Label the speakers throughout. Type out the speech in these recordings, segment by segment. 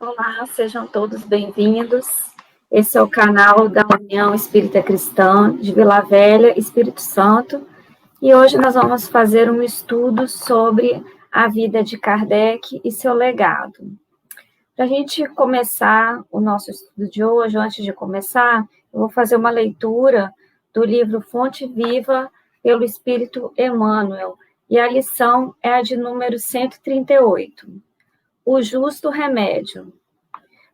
Speaker 1: Olá, sejam todos bem-vindos. Esse é o canal da União Espírita Cristã de Vila Velha, Espírito Santo, e hoje nós vamos fazer um estudo sobre a vida de Kardec e seu legado. Para a gente começar o nosso estudo de hoje, antes de começar, eu vou fazer uma leitura do livro Fonte Viva pelo Espírito Emmanuel, e a lição é a de número 138. O justo remédio.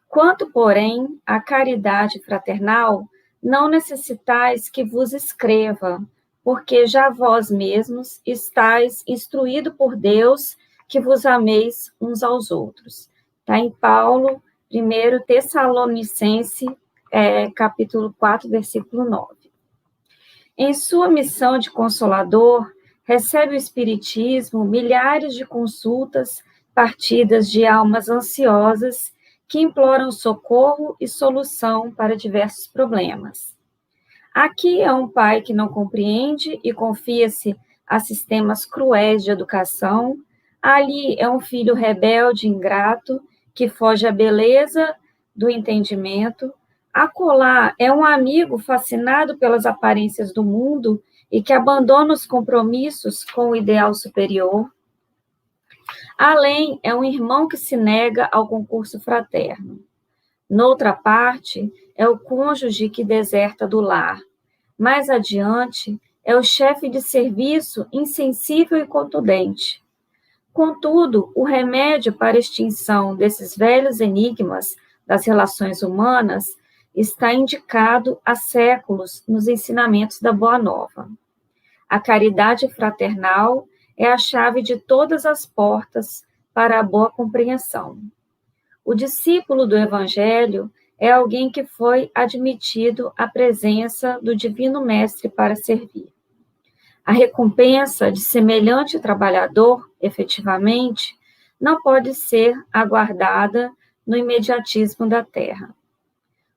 Speaker 1: Quanto, porém, à caridade fraternal, não necessitais que vos escreva, porque já vós mesmos estáis instruído por Deus que vos ameis uns aos outros. Está em Paulo, 1 Tessalonicense, capítulo 4, versículo 9. Em sua missão de consolador, recebe o Espiritismo milhares de consultas partidas de almas ansiosas que imploram socorro e solução para diversos problemas. Aqui é um pai que não compreende e confia-se a sistemas cruéis de educação. Ali é um filho rebelde, ingrato, que foge à beleza do entendimento. Acolá é um amigo fascinado pelas aparências do mundo e que abandona os compromissos com o ideal superior. Além, é um irmão que se nega ao concurso fraterno. Noutra parte, é o cônjuge que deserta do lar. Mais adiante, é o chefe de serviço insensível e contundente. Contudo, o remédio para a extinção desses velhos enigmas das relações humanas está indicado há séculos nos ensinamentos da Boa Nova. A caridade fraternal é a chave de todas as portas para a boa compreensão. O discípulo do Evangelho é alguém que foi admitido à presença do Divino Mestre para servir. A recompensa de semelhante trabalhador, efetivamente, não pode ser aguardada no imediatismo da terra.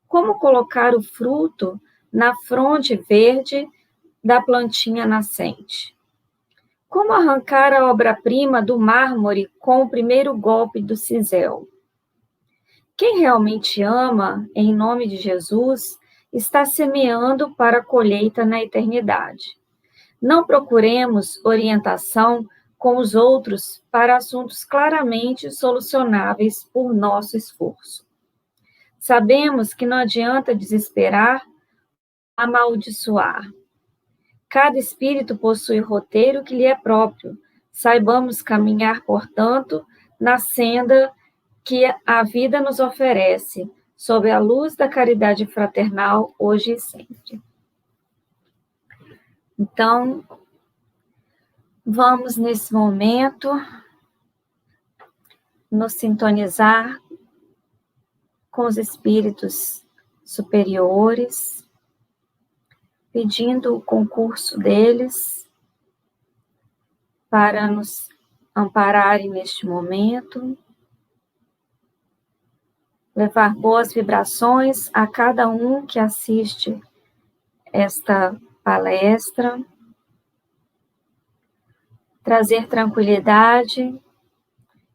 Speaker 1: Como colocar o fruto na fronde verde da plantinha nascente? Como arrancar a obra-prima do mármore com o primeiro golpe do cinzel? Quem realmente ama, em nome de Jesus, está semeando para a colheita na eternidade. Não procuremos orientação com os outros para assuntos claramente solucionáveis por nosso esforço. Sabemos que não adianta desesperar, amaldiçoar. Cada espírito possui roteiro que lhe é próprio. Saibamos caminhar, portanto, na senda que a vida nos oferece, sob a luz da caridade fraternal, hoje e sempre. Então, vamos, nesse momento, nos sintonizar com os espíritos superiores, pedindo o concurso deles para nos ampararem neste momento, levar boas vibrações a cada um que assiste esta palestra, trazer tranquilidade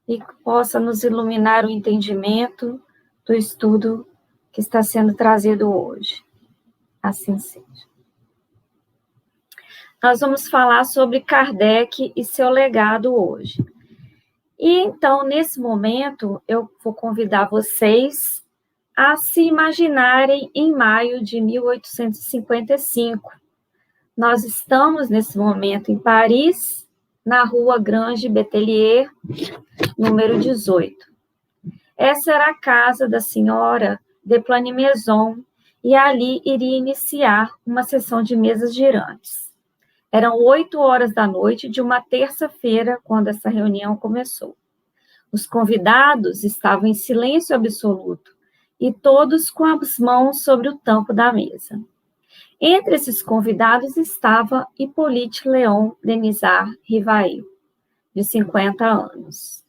Speaker 1: e que possa nos iluminar o entendimento do estudo que está sendo trazido hoje. Assim seja. Nós vamos falar sobre Kardec e seu legado hoje. E então, nesse momento, eu vou convidar vocês a se imaginarem em maio de 1855. Nós estamos, nesse momento, em Paris, na rua Grange Betelier, número 18. Essa era a casa da senhora de Planimaison, e ali iria iniciar uma sessão de mesas girantes. Eram 8 horas da noite de uma terça-feira, quando essa reunião começou. Os convidados estavam em silêncio absoluto, e todos com as mãos sobre o tampo da mesa. Entre esses convidados estava Hippolyte Léon Denisard Rivail, de 50 anos.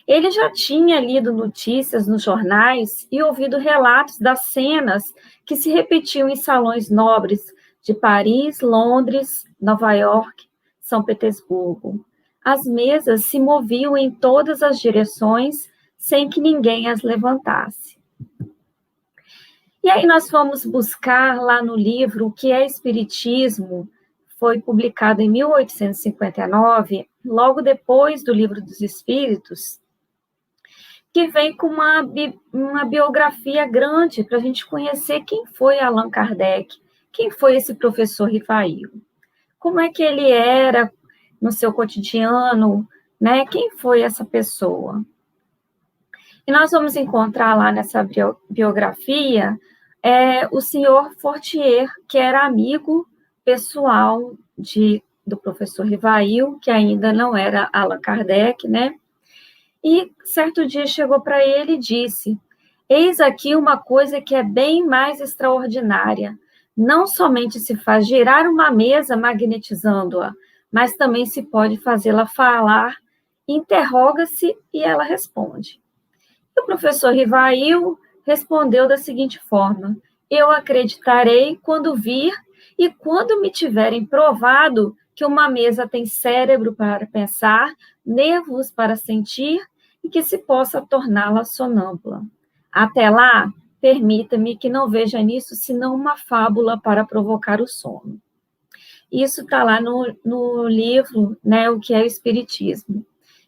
Speaker 1: Ele já tinha lido notícias nos jornais e ouvido relatos das cenas que se repetiam em salões nobres de Paris, Londres, Nova York, São Petersburgo. As mesas se moviam em todas as direções, sem que ninguém as levantasse. E aí nós fomos buscar lá no livro O que é Espiritismo, foi publicado em 1859, logo depois do Livro dos Espíritos, que vem com uma biografia grande para a gente conhecer quem foi Allan Kardec, quem foi esse professor Rivail, como é que ele era no seu cotidiano, né? Quem foi essa pessoa? E nós vamos encontrar lá nessa biografia o senhor Fortier, que era amigo pessoal do professor Rivail, que ainda não era Allan Kardec, né? E certo dia chegou para ele e disse: eis aqui uma coisa que é bem mais extraordinária. Não somente se faz girar uma mesa magnetizando-a, mas também se pode fazê-la falar, interroga-se e ela responde. E o professor Rivail respondeu da seguinte forma: eu acreditarei quando vir e quando me tiverem provado que uma mesa tem cérebro para pensar, nervos para sentir e que se possa torná-la sonâmbula. Até lá, permita-me que não veja nisso senão uma fábula para provocar o sono. Isso está lá no livro, né, O que é o Espiritismo.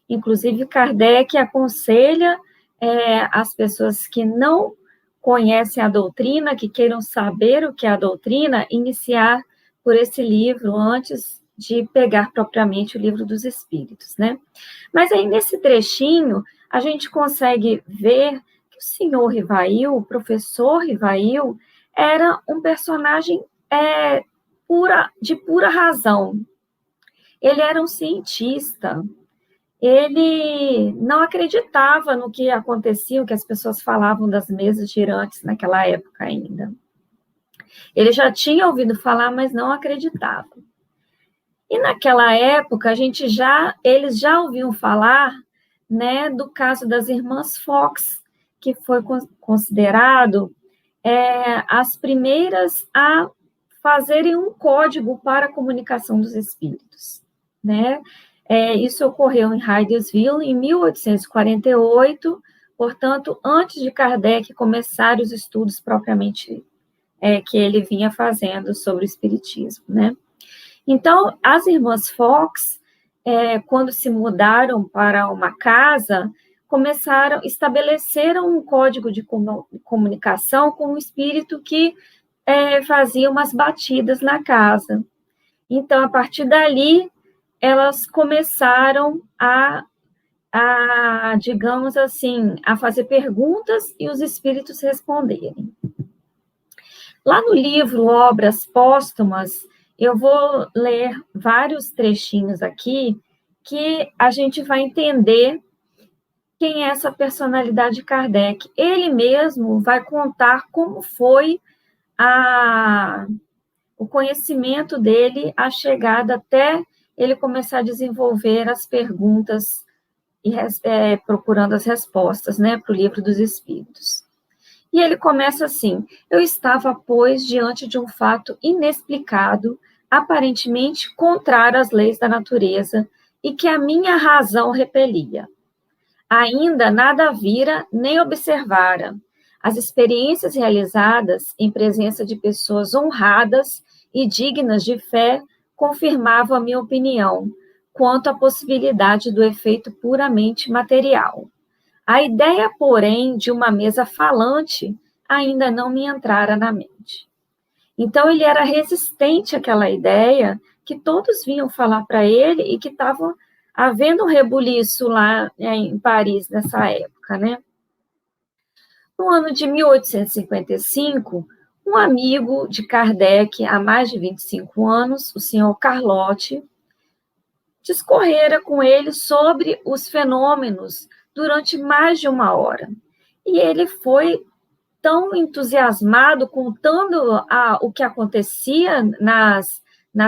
Speaker 1: Inclusive, Kardec aconselha as pessoas que não conhecem a doutrina, que queiram saber o que é a doutrina, iniciar por esse livro antes de pegar propriamente o Livro dos Espíritos, né? Mas aí, nesse trechinho, a gente consegue ver que o senhor Rivail, o professor Rivail, era um personagem de pura razão. Ele era um cientista, ele não acreditava no que acontecia, o que as pessoas falavam das mesas girantes naquela época ainda. Ele já tinha ouvido falar, mas não acreditava. E naquela época, eles já ouviam falar, né, do caso das irmãs Fox, que foi considerado as primeiras a fazerem um código para a comunicação dos espíritos, né? Isso ocorreu em Hydesville em 1848, portanto, antes de Kardec começar os estudos propriamente que ele vinha fazendo sobre o espiritismo, né? Então, as irmãs Fox, quando se mudaram para uma casa, estabeleceram um código de comunicação com um espírito que fazia umas batidas na casa. Então, a partir dali, elas começaram digamos assim, a fazer perguntas e os espíritos responderem. Lá no livro Obras Póstumas, eu vou ler vários trechinhos aqui que a gente vai entender quem é essa personalidade de Kardec. Ele mesmo vai contar como foi o conhecimento dele, a chegada até ele começar a desenvolver as perguntas e procurando as respostas, né, para o Livro dos Espíritos. E ele começa assim: eu estava, pois, diante de um fato inexplicado, aparentemente contrário às leis da natureza, e que a minha razão repelia. Ainda nada vira nem observara. As experiências realizadas em presença de pessoas honradas e dignas de fé confirmavam a minha opinião quanto à possibilidade do efeito puramente material. A ideia, porém, de uma mesa falante ainda não me entrara na mente. Então, ele era resistente àquela ideia que todos vinham falar para ele e que estava havendo um rebuliço lá em Paris nessa época, né? No ano de 1855, um amigo de Kardec, há mais de 25 anos, o senhor Carlotti, discorrera com ele sobre os fenômenos durante mais de uma hora. E ele foi tão entusiasmado contando o que acontecia nas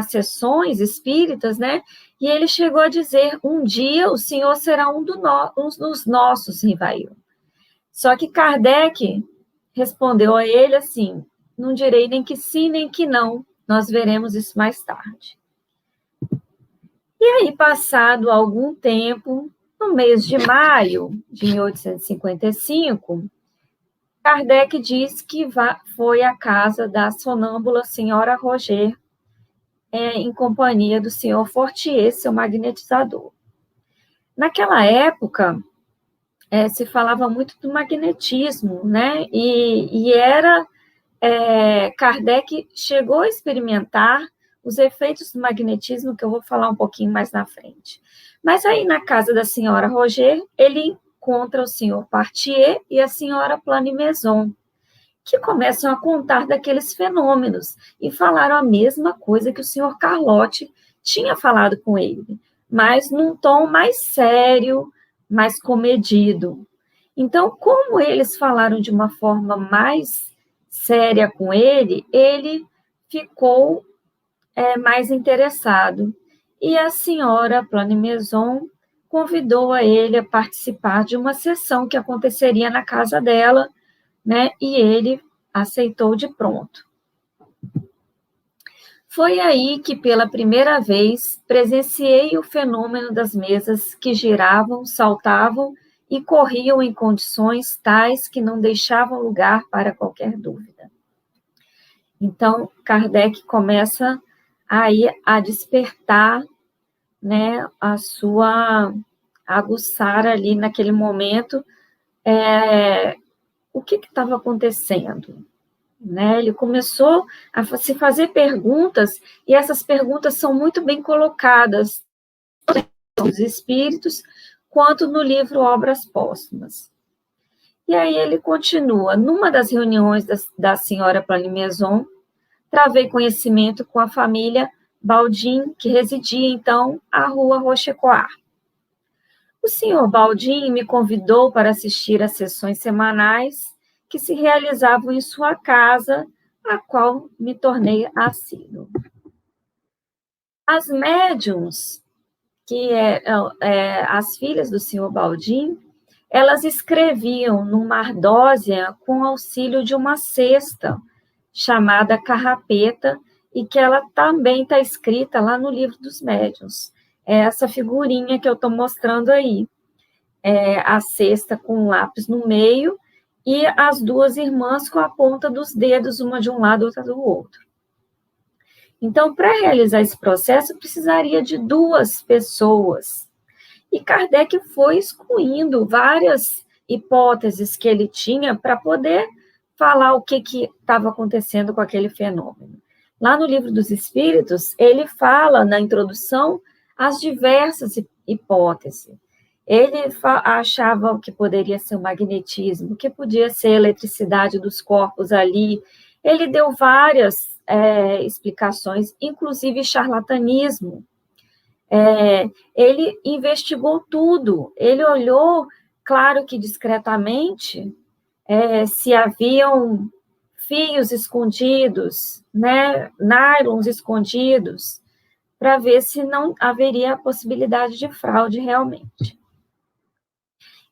Speaker 1: sessões espíritas, né? E ele chegou a dizer: um dia o senhor será um dos nossos, Rivail. Só que Kardec respondeu a ele assim: não direi nem que sim, nem que não, nós veremos isso mais tarde. E aí, passado algum tempo, No mês de maio de 1855, Kardec diz que foi à casa da sonâmbula senhora Roger, em companhia do senhor Fortier, seu magnetizador. Naquela época, se falava muito do magnetismo, né? E Kardec chegou a experimentar os efeitos do magnetismo, que eu vou falar um pouquinho mais na frente. Mas aí, na casa da senhora Roger, ele encontra o senhor Partier e a senhora Planimaison, que começam a contar daqueles fenômenos e falaram a mesma coisa que o senhor Carlotti tinha falado com ele, mas num tom mais sério, mais comedido. Então, como eles falaram de uma forma mais séria com ele, ele ficou mais interessado. E a senhora Planimaison convidou a ele a participar de uma sessão que aconteceria na casa dela, né? E ele aceitou de pronto. Foi aí que, pela primeira vez, presenciei o fenômeno das mesas que giravam, saltavam e corriam em condições tais que não deixavam lugar para qualquer dúvida. Então, Kardec começa aí a despertar, né, a aguçar ali naquele momento o que estava acontecendo, né? Ele começou a se fazer perguntas, e essas perguntas são muito bem colocadas nos Espíritos, quanto no livro Obras Póstumas. E aí ele continua, numa das reuniões da senhora Planimaison, travei conhecimento com a família Baldin, que residia, então, à rua Rochecoart. O senhor Baldin me convidou para assistir às sessões semanais que se realizavam em sua casa, a qual me tornei assíduo. As médiums, que as filhas do senhor Baldin, elas escreviam numa ardósia com auxílio de uma cesta chamada carrapeta, e que ela também está escrita lá no livro dos médiuns. É essa figurinha que eu estou mostrando aí. A cesta com um lápis no meio e as duas irmãs com a ponta dos dedos, uma de um lado, outra do outro. Então, para realizar esse processo, precisaria de 2 pessoas. E Kardec foi excluindo várias hipóteses que ele tinha para poder falar o que estava acontecendo com aquele fenômeno. Lá no Livro dos Espíritos, ele fala, na introdução, as diversas hipóteses. Ele achava que poderia ser o magnetismo, que podia ser a eletricidade dos corpos ali. Ele deu várias explicações, inclusive charlatanismo. Ele investigou tudo. Ele olhou, claro que discretamente, se haviam fios escondidos, né, nylons escondidos, para ver se não haveria a possibilidade de fraude realmente.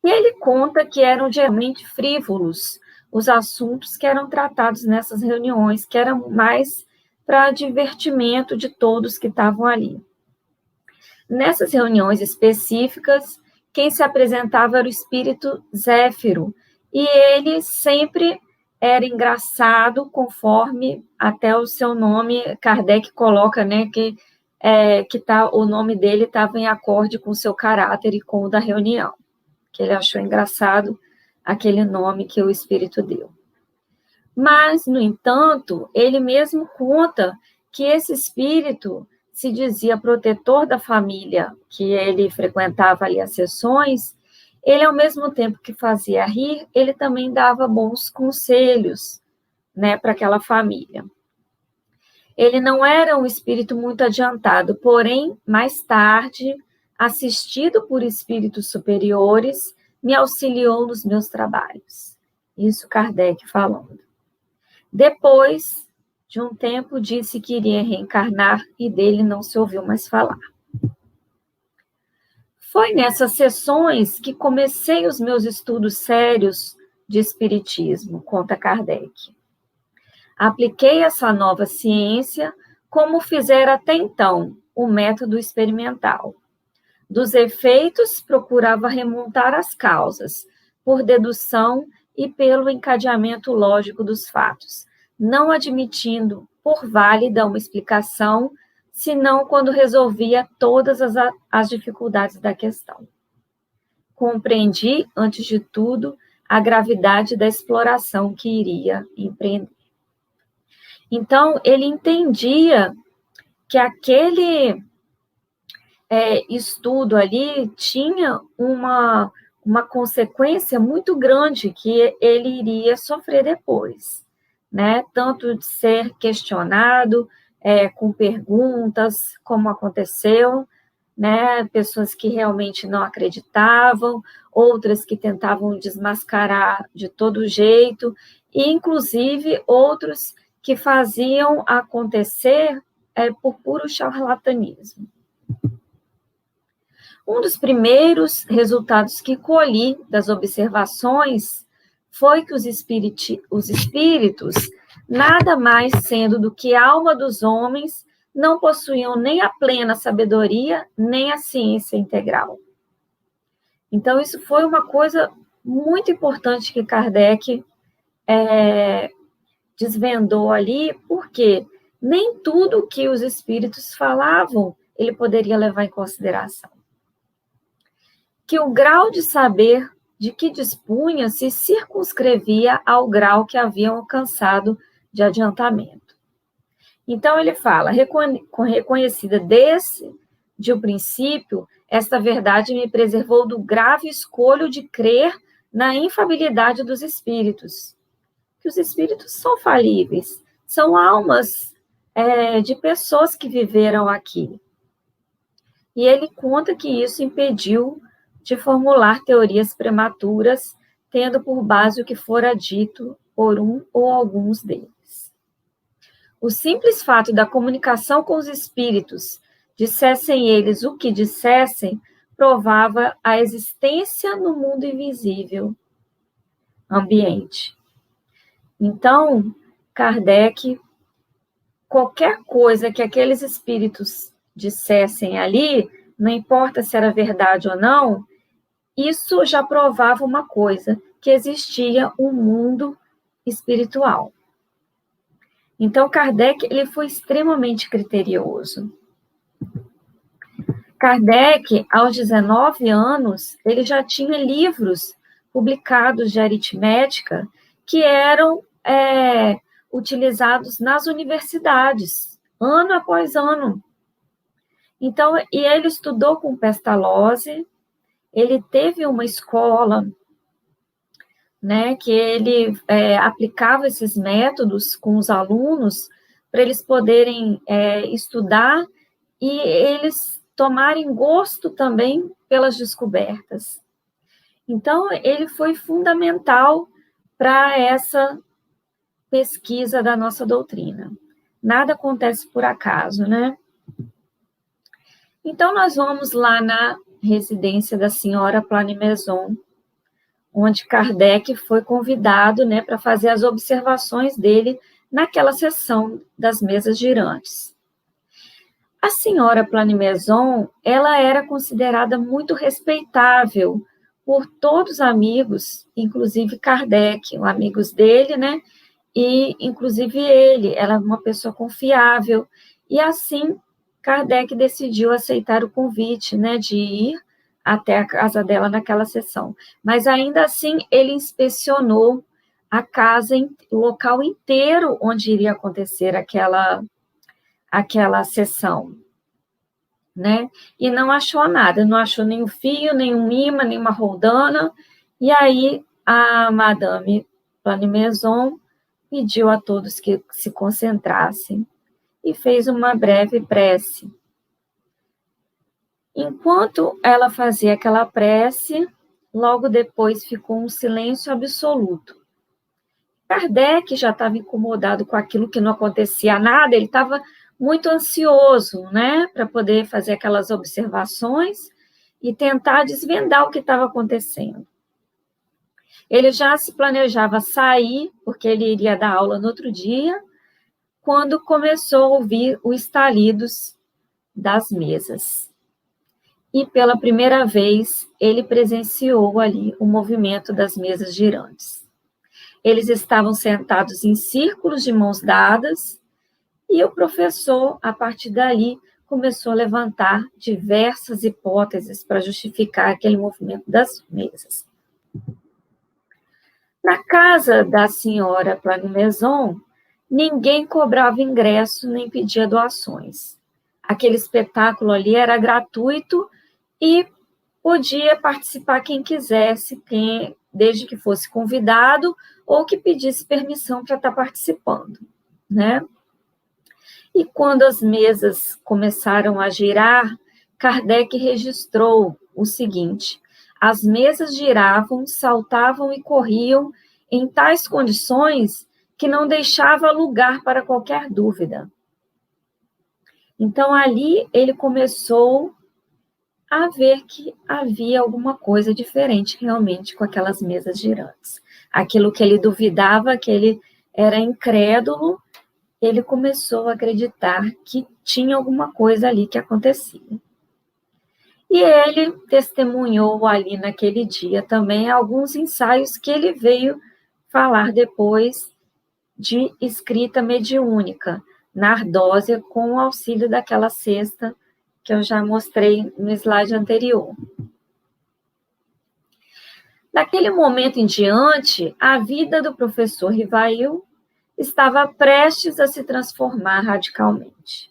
Speaker 1: E ele conta que eram geralmente frívolos os assuntos que eram tratados nessas reuniões, que eram mais para divertimento de todos que estavam ali. Nessas reuniões específicas, quem se apresentava era o espírito Zéfiro, e ele sempre era engraçado, conforme até o seu nome, Kardec coloca, né, que o nome dele estava em acorde com o seu caráter e com o da reunião, que ele achou engraçado aquele nome que o espírito deu. Mas, no entanto, ele mesmo conta que esse espírito se dizia protetor da família, que ele frequentava ali as sessões. Ele, ao mesmo tempo que fazia rir, ele também dava bons conselhos, né, para aquela família. Ele não era um espírito muito adiantado, porém, mais tarde, assistido por espíritos superiores, me auxiliou nos meus trabalhos. Isso Kardec falando. Depois de um tempo, disse que iria reencarnar e dele não se ouviu mais falar. Foi nessas sessões que comecei os meus estudos sérios de espiritismo, conta Kardec. Apliquei essa nova ciência como fizera até então o método experimental. Dos efeitos, procurava remontar as causas, por dedução e pelo encadeamento lógico dos fatos, não admitindo por válida uma explicação, senão quando resolvia todas as dificuldades da questão. Compreendi, antes de tudo, a gravidade da exploração que iria empreender. Então, ele entendia que aquele estudo ali tinha uma consequência muito grande que ele iria sofrer depois, né? Tanto de ser questionado com perguntas, como aconteceu, né? Pessoas que realmente não acreditavam, outras que tentavam desmascarar de todo jeito, e inclusive outros que faziam acontecer por puro charlatanismo. Um dos primeiros resultados que colhi das observações foi que os espíritos, nada mais sendo do que a alma dos homens, não possuíam nem a plena sabedoria, nem a ciência integral. Então, isso foi uma coisa muito importante que Kardec desvendou ali, porque nem tudo que os espíritos falavam ele poderia levar em consideração. Que o grau de saber de que dispunha se circunscrevia ao grau que haviam alcançado de adiantamento. Então, ele fala, reconhecida de um princípio, esta verdade me preservou do grave escolho de crer na infalibilidade dos espíritos. Que os espíritos são falíveis, são almas de pessoas que viveram aqui. E ele conta que isso impediu de formular teorias prematuras, tendo por base o que fora dito por um ou alguns deles. O simples fato da comunicação com os espíritos, dissessem eles o que dissessem, provava a existência no mundo invisível ambiente. Então, Kardec, qualquer coisa que aqueles espíritos dissessem ali, não importa se era verdade ou não, isso já provava uma coisa, que existia um mundo espiritual. Então, Kardec ele foi extremamente criterioso. Kardec, aos 19 anos, ele já tinha livros publicados de aritmética que eram utilizados nas universidades, ano após ano. Então, e ele estudou com Pestalozzi, ele teve uma escola, né, que ele aplicava esses métodos com os alunos para eles poderem estudar e eles tomarem gosto também pelas descobertas. Então, ele foi fundamental para essa pesquisa da nossa doutrina. Nada acontece por acaso, né? Então, nós vamos lá na residência da senhora Planimaison, onde Kardec foi convidado, né, para fazer as observações dele naquela sessão das mesas girantes. A senhora Planimaison, ela era considerada muito respeitável por todos os amigos, inclusive Kardec, amigos dele, né, e inclusive ele, ela é uma pessoa confiável, e assim Kardec decidiu aceitar o convite, né, de ir até a casa dela naquela sessão. Mas ainda assim ele inspecionou a casa, o local inteiro onde iria acontecer aquela sessão, né? E não achou nada, não achou nenhum fio, nenhum imã, nenhuma roldana. E aí a Madame Planimaison pediu a todos que se concentrassem e fez uma breve prece. Enquanto ela fazia aquela prece, logo depois ficou um silêncio absoluto. Kardec já estava incomodado com aquilo que não acontecia nada, ele estava muito ansioso, né, para poder fazer aquelas observações e tentar desvendar o que estava acontecendo. Ele já se planejava sair, porque ele iria dar aula no outro dia, quando começou a ouvir os estalidos das mesas. e pela primeira vez ele presenciou ali o movimento das mesas girantes. Eles estavam sentados em círculos de mãos dadas e o professor, a partir dali, começou a levantar diversas hipóteses para justificar aquele movimento das mesas. Na casa da senhora Plagmaison, ninguém cobrava ingresso nem pedia doações. Aquele espetáculo ali era gratuito e podia participar quem quisesse, desde que fosse convidado ou que pedisse permissão para estar participando, né? E quando as mesas começaram a girar, Kardec registrou o seguinte: as mesas giravam, saltavam e corriam em tais condições que não deixava lugar para qualquer dúvida. Então, ali ele começou a ver que havia alguma coisa diferente realmente com aquelas mesas girantes. Aquilo que ele duvidava, que ele era incrédulo, ele começou a acreditar que tinha alguma coisa ali que acontecia. E ele testemunhou ali naquele dia também alguns ensaios que ele veio falar depois de escrita mediúnica, na ardósia, com o auxílio daquela cesta que eu já mostrei no slide anterior. Daquele momento em diante, a vida do professor Rivail estava prestes a se transformar radicalmente.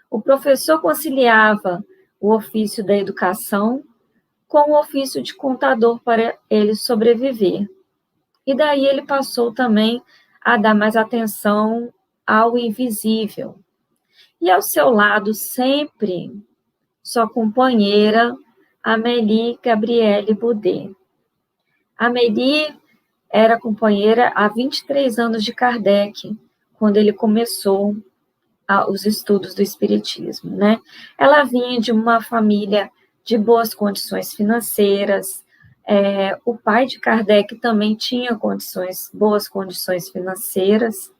Speaker 1: O professor conciliava o ofício da educação com o ofício de contador para ele sobreviver. E daí ele passou também a dar mais atenção ao invisível. E ao seu lado sempre sua companheira Amélie Gabrielle Boudet. Amélie era companheira há 23 anos de Kardec, quando ele começou os estudos do Espiritismo, né? Ela vinha de uma família de boas condições financeiras, o pai de Kardec também tinha boas condições financeiras,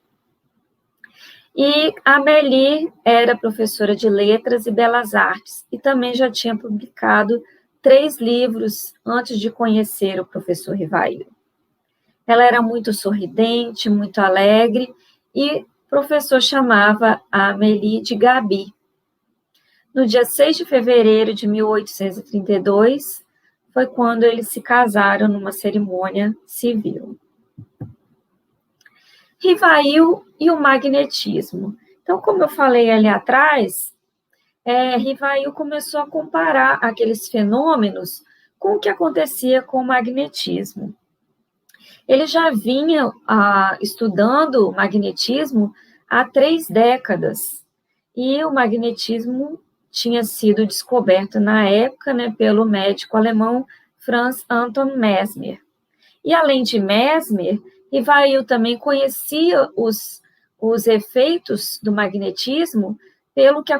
Speaker 1: e a Amélie era professora de letras e belas artes, e também já tinha publicado 3 livros antes de conhecer o professor Rivail. Ela era muito sorridente, muito alegre, e o professor chamava a Amélie de Gabi. No dia 6 de fevereiro de 1832, foi quando eles se casaram numa cerimônia civil. Rivail e o magnetismo. Então, como eu falei ali atrás, Rivail começou a comparar aqueles fenômenos com o que acontecia com o magnetismo. Ele já vinha estudando o magnetismo há 3 décadas, e o magnetismo tinha sido descoberto na época, né, pelo médico alemão Franz Anton Mesmer. E além de Mesmer, Rivail também conhecia os efeitos do magnetismo pelo que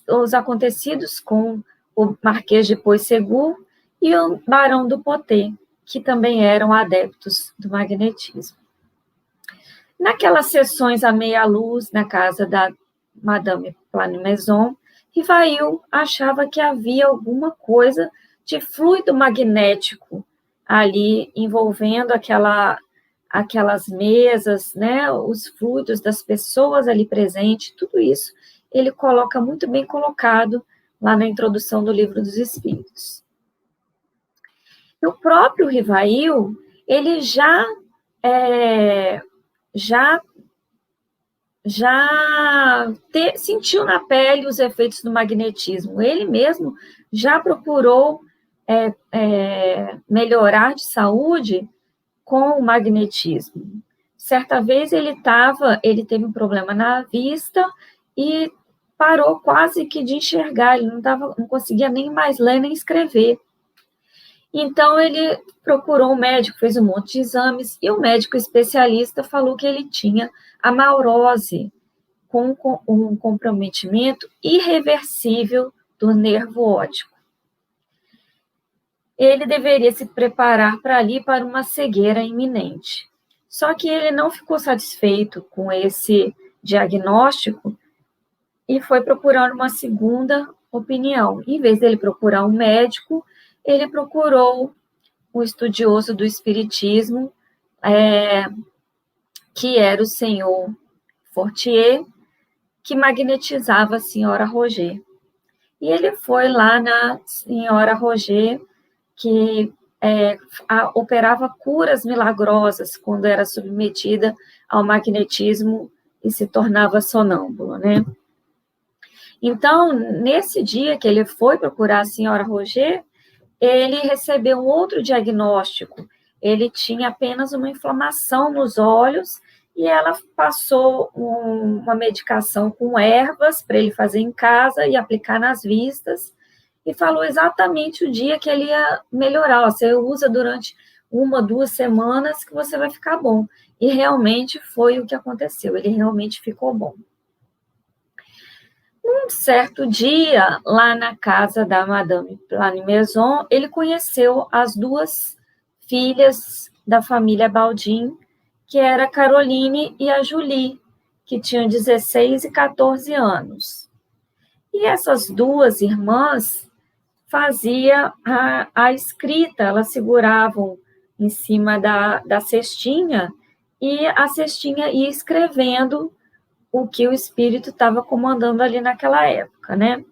Speaker 1: os acontecidos com o Marquês de Puységur e o Barão do Poté, que também eram adeptos do magnetismo. Naquelas sessões à meia luz na casa da Madame Plagmaison, Rivail achava que havia alguma coisa de fluido magnético ali envolvendo aquelas mesas, né, os fluidos das pessoas ali presentes, tudo isso ele coloca muito bem colocado lá na introdução do Livro dos Espíritos. O próprio Rivail, ele sentiu na pele os efeitos do magnetismo. Ele mesmo já procurou melhorar de saúde com o magnetismo. Certa vez ele teve um problema na vista e parou quase que de enxergar, ele não conseguia nem mais ler nem escrever. Então, ele procurou um médico, fez um monte de exames, e o médico especialista falou que ele tinha amaurose, com um comprometimento irreversível do nervo óptico. Ele deveria se preparar para uma cegueira iminente. Só que ele não ficou satisfeito com esse diagnóstico e foi procurar uma segunda opinião. Em vez dele procurar um médico, ele procurou um estudioso do espiritismo, que era o senhor Fortier, que magnetizava a senhora Roger. E ele foi lá na senhora Roger, que operava curas milagrosas quando era submetida ao magnetismo e se tornava sonâmbula, né? Então, nesse dia que ele foi procurar a senhora Roger, ele recebeu um outro diagnóstico. Ele tinha apenas uma inflamação nos olhos e ela passou uma medicação com ervas para ele fazer em casa e aplicar nas vistas, e falou exatamente o dia que ele ia melhorar. Você usa durante 1, 2 semanas que você vai ficar bom. E realmente foi o que aconteceu, ele realmente ficou bom. Um certo dia, lá na casa da Madame Planimaison, ele conheceu as 2 filhas da família Baldin, que era a Caroline e a Julie, que tinham 16 e 14 anos. E essas 2 irmãs faziam a escrita, elas seguravam em cima da cestinha, e a cestinha ia escrevendo o que o espírito estava comandando ali naquela época, né?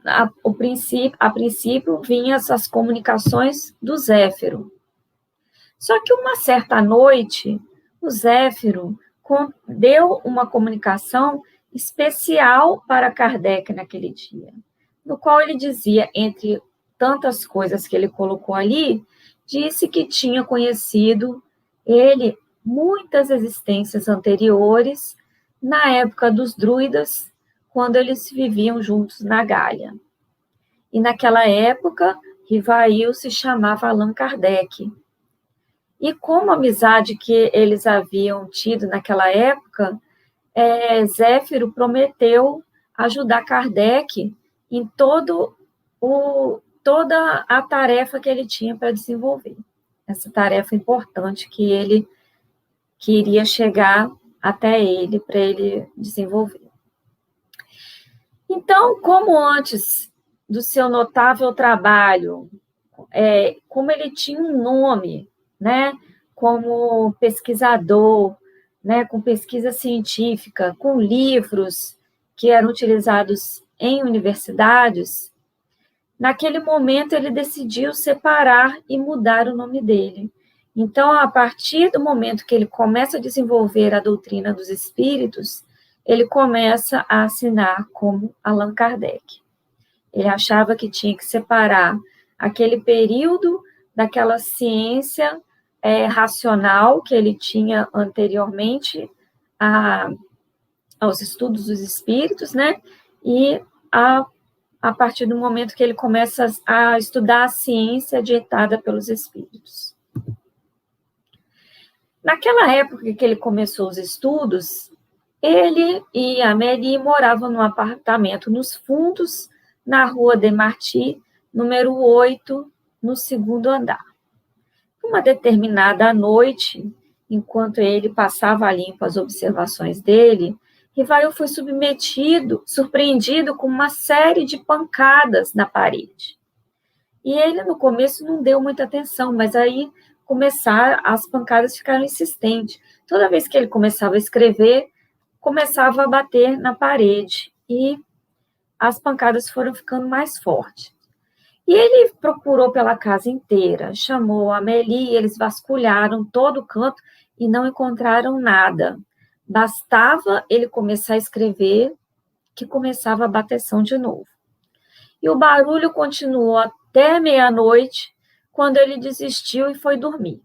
Speaker 1: A princípio vinham essas comunicações do Zéfiro. Só que uma certa noite, o Zéfiro deu uma comunicação especial para Kardec naquele dia, no qual ele dizia, entre tantas coisas que ele colocou ali, disse que tinha conhecido ele muitas existências anteriores, na época dos druidas, quando eles viviam juntos na Gália. E naquela época, Rivail se chamava Allan Kardec. E como a amizade que eles haviam tido naquela época, Zéfiro prometeu ajudar Kardec em toda a tarefa que ele tinha para desenvolver. Essa tarefa importante que ele queria chegar até ele, para ele desenvolver. Então, como antes do seu notável trabalho, como ele tinha um nome, né, como pesquisador, né, com pesquisa científica, com livros que eram utilizados em universidades, naquele momento ele decidiu separar e mudar o nome dele. Então, a partir do momento que ele começa a desenvolver a doutrina dos espíritos, ele começa a assinar como Allan Kardec. Ele achava que tinha que separar aquele período daquela ciência racional que ele tinha anteriormente aos estudos dos espíritos, né? E a partir do momento que ele começa a estudar a ciência ditada pelos espíritos. Naquela época que ele começou os estudos, ele e a Amélie moravam num apartamento nos fundos, na rua Demarty, número 8, no 2º andar. Uma determinada noite, enquanto ele passava a limpo as observações dele, Rivail foi surpreendido com uma série de pancadas na parede. E ele, no começo, não deu muita atenção, mas aí as pancadas ficaram insistentes. Toda vez que ele começava a escrever, começava a bater na parede, e as pancadas foram ficando mais fortes. E ele procurou pela casa inteira, chamou a Amélie, eles vasculharam todo o canto e não encontraram nada. Bastava ele começar a escrever, que começava a bateção de novo. E o barulho continuou até meia-noite, quando ele desistiu e foi dormir.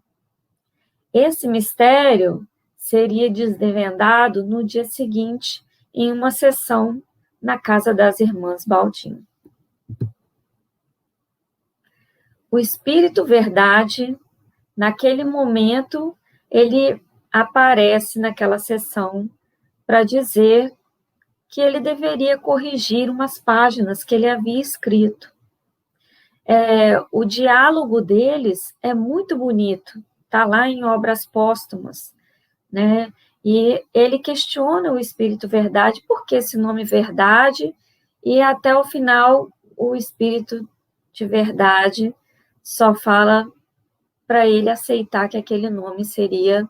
Speaker 1: Esse mistério seria desvendado no dia seguinte, em uma sessão na casa das irmãs Baldin. O Espírito Verdade, naquele momento, ele aparece naquela sessão para dizer que ele deveria corrigir umas páginas que ele havia escrito. O diálogo deles é muito bonito, está lá em Obras Póstumas, né? E ele questiona o Espírito Verdade, por que esse nome Verdade? E até o final, o Espírito de Verdade só fala para ele aceitar que aquele nome seria,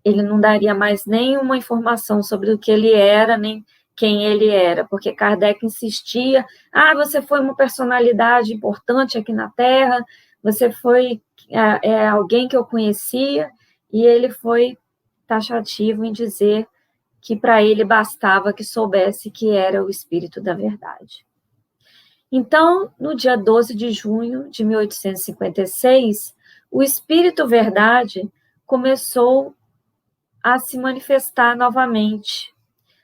Speaker 1: ele não daria mais nenhuma informação sobre o que ele era, nem quem ele era, porque Kardec insistia, você foi uma personalidade importante aqui na Terra, você foi alguém que eu conhecia, e ele foi taxativo em dizer que para ele bastava que soubesse que era o Espírito da Verdade. Então, no dia 12 de junho de 1856, o Espírito Verdade começou a se manifestar novamente,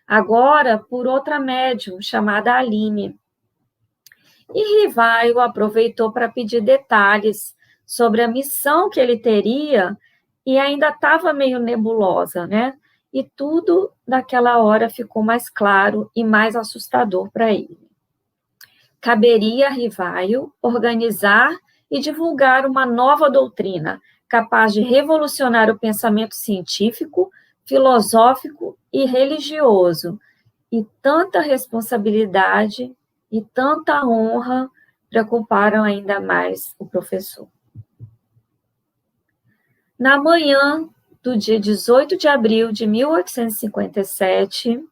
Speaker 1: agora por outra médium chamada Aline. E Rivaio aproveitou para pedir detalhes sobre a missão que ele teria, e ainda estava meio nebulosa, né? E tudo naquela hora ficou mais claro e mais assustador para ele. Caberia a Rivaio organizar e divulgar uma nova doutrina, capaz de revolucionar o pensamento científico, filosófico e religioso. E tanta responsabilidade e tanta honra preocuparam ainda mais o professor. Na manhã do dia 18 de abril de 1857,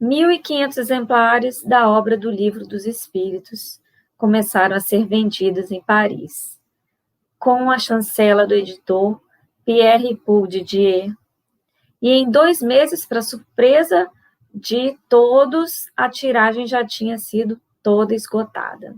Speaker 1: 1.500 exemplares da obra do Livro dos Espíritos começaram a ser vendidos em Paris, com a chancela do editor Pierre Paul Didier. E em 2 meses, para surpresa de todos, a tiragem já tinha sido toda esgotada.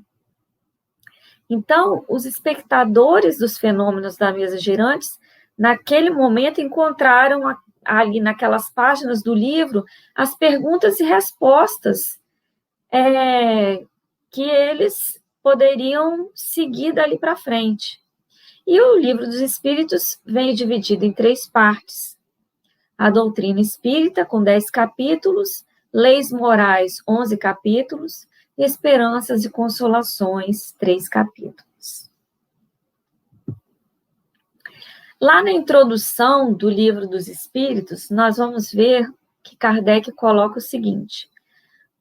Speaker 1: Então, os espectadores dos fenômenos da mesa girantes, naquele momento, encontraram ali naquelas páginas do livro as perguntas e respostas que eles poderiam seguir dali para frente. E o Livro dos Espíritos veio dividido em 3 partes. A doutrina espírita, com 10 capítulos, leis morais, 11 capítulos, esperanças e consolações, 3 capítulos. Lá na introdução do Livro dos Espíritos, nós vamos ver que Kardec coloca o seguinte: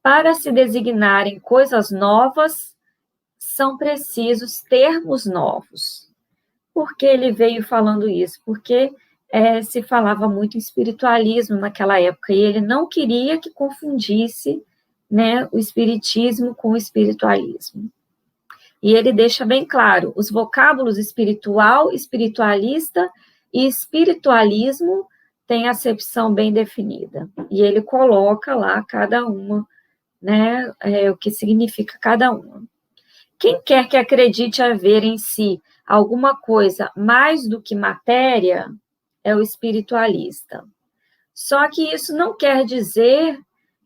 Speaker 1: para se designarem coisas novas, são precisos termos novos. Por que ele veio falando isso? Porque se falava muito em espiritualismo naquela época, e ele não queria que confundisse, né, o espiritismo com o espiritualismo. E ele deixa bem claro, os vocábulos espiritual, espiritualista e espiritualismo têm acepção bem definida. E ele coloca lá cada uma, né, o que significa cada uma. Quem quer que acredite haver em si alguma coisa mais do que matéria é o espiritualista. Só que isso não quer dizer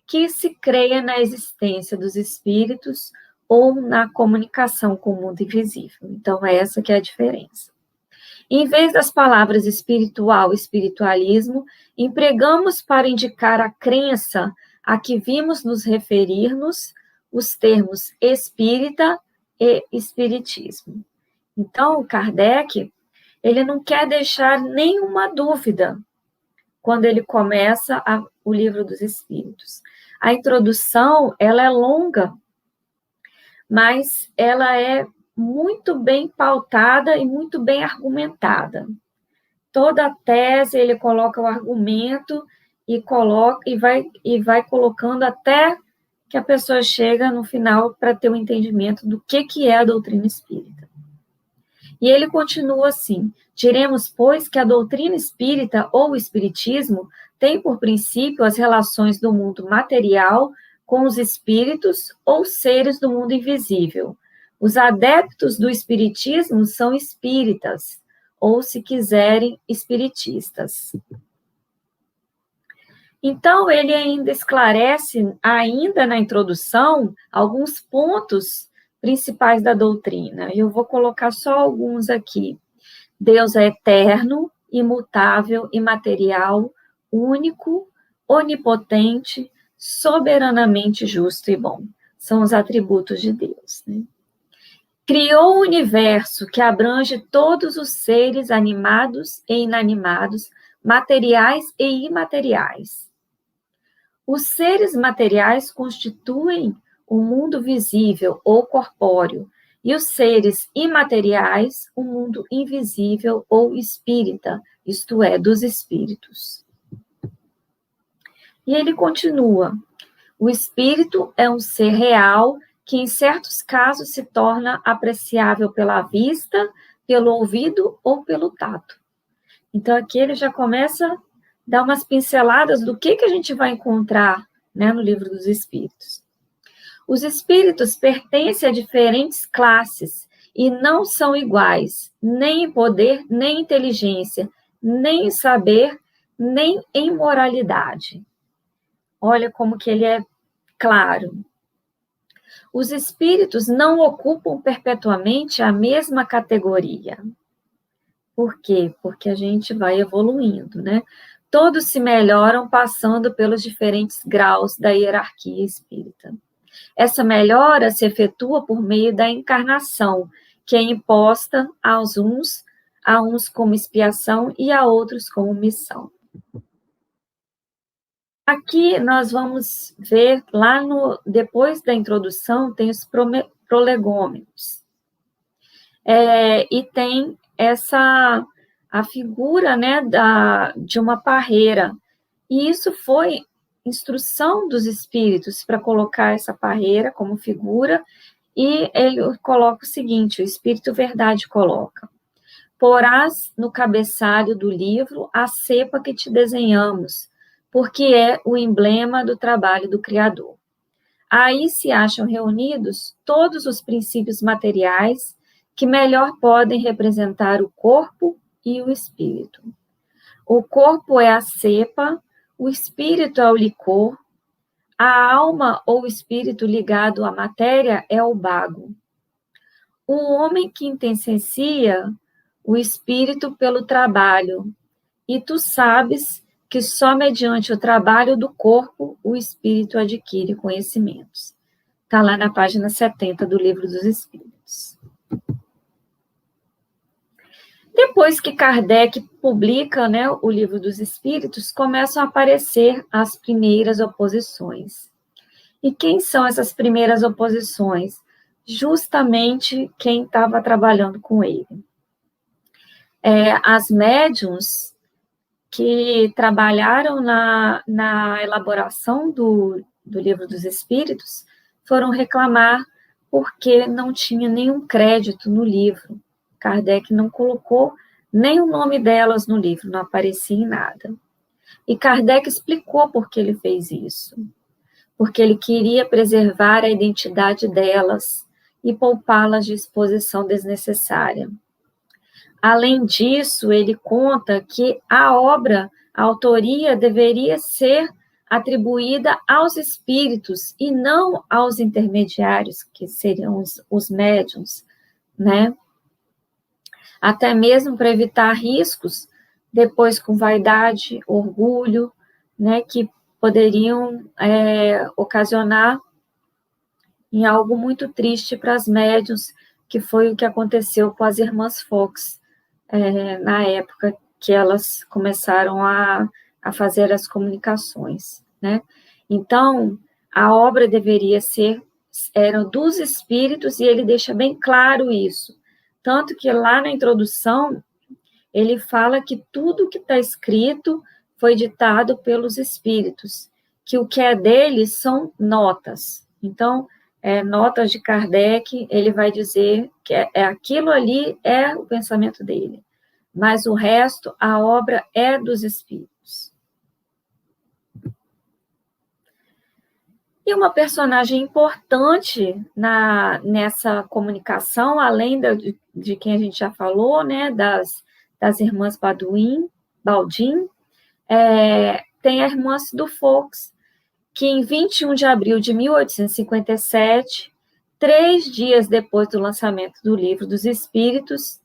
Speaker 1: que se creia na existência dos espíritos ou na comunicação com o mundo invisível. Então, essa que é a diferença. Em vez das palavras espiritual e espiritualismo, empregamos para indicar a crença a que vimos nos referir-nos os termos espírita e espiritismo. Então, Kardec, ele não quer deixar nenhuma dúvida quando ele começa o Livro dos Espíritos. A introdução, ela é longa, mas ela é muito bem pautada e muito bem argumentada. Toda a tese, ele coloca o argumento e vai colocando até que a pessoa chega no final para ter um entendimento do que é a doutrina espírita. E ele continua assim: diremos, pois, que a doutrina espírita ou o espiritismo tem por princípio as relações do mundo material com os espíritos ou seres do mundo invisível. Os adeptos do espiritismo são espíritas, ou, se quiserem, espiritistas. Então, ele ainda esclarece, ainda na introdução, alguns pontos principais da doutrina. Eu vou colocar só alguns aqui. Deus é eterno, imutável, imaterial, único, onipotente, soberanamente justo e bom. São os atributos de Deus, né? Criou o universo que abrange todos os seres animados e inanimados materiais e imateriais. Os seres materiais constituem o mundo visível ou corpóreo, e os seres imateriais, o mundo invisível ou espírita, isto é, dos espíritos. E ele continua: o espírito é um ser real que, em certos casos, se torna apreciável pela vista, pelo ouvido ou pelo tato. Então, aqui ele já começa a dar umas pinceladas do que a gente vai encontrar, né, no Livro dos Espíritos. Os espíritos pertencem a diferentes classes e não são iguais, nem em poder, nem em inteligência, nem em saber, nem em moralidade. Olha como que ele é claro. Os espíritos não ocupam perpetuamente a mesma categoria. Por quê? Porque a gente vai evoluindo, né? Todos se melhoram passando pelos diferentes graus da hierarquia espírita. Essa melhora se efetua por meio da encarnação, que é imposta a uns como expiação e a outros como missão. Aqui nós vamos ver, depois da introdução, tem os prolegômenos. E tem a figura, né, de uma parreira. E isso foi instrução dos espíritos para colocar essa parreira como figura, e ele coloca o seguinte, o Espírito Verdade coloca: porás no cabeçalho do livro a cepa que te desenhamos, porque é o emblema do trabalho do Criador. Aí se acham reunidos todos os princípios materiais que melhor podem representar o corpo e o espírito. O corpo é a cepa, o espírito é o licor, a alma ou espírito ligado à matéria é o bago. O homem que intensencia o espírito pelo trabalho, e tu sabes que só mediante o trabalho do corpo o espírito adquire conhecimentos. Está lá na página 70 do Livro dos Espíritos. Depois que Kardec publica, né, o Livro dos Espíritos, começam a aparecer as primeiras oposições. E quem são essas primeiras oposições? Justamente quem estava trabalhando com ele. As médiuns que trabalharam na elaboração do Livro dos Espíritos foram reclamar porque não tinha nenhum crédito no livro. Kardec não colocou nem o nome delas no livro, não aparecia em nada. E Kardec explicou por que ele fez isso. Porque ele queria preservar a identidade delas e poupá-las de exposição desnecessária. Além disso, ele conta que a autoria deveria ser atribuída aos espíritos e não aos intermediários, que seriam os médiuns, né? Até mesmo para evitar riscos, depois com vaidade, orgulho, né, que poderiam ocasionar em algo muito triste para as médiuns, que foi o que aconteceu com as irmãs Fox, na época que elas começaram a fazer as comunicações, né? Então, a obra deveria era dos espíritos, e ele deixa bem claro isso. Tanto que lá na introdução, ele fala que tudo que está escrito foi ditado pelos espíritos, que o que é deles são notas. Então, notas de Kardec, ele vai dizer que aquilo ali é o pensamento dele, mas o resto, a obra é dos espíritos. E uma personagem importante nessa comunicação, além de quem a gente já falou, né, das irmãs Baldin, tem a irmã do Fox, que em 21 de abril de 1857, 3 dias depois do lançamento do Livro dos Espíritos,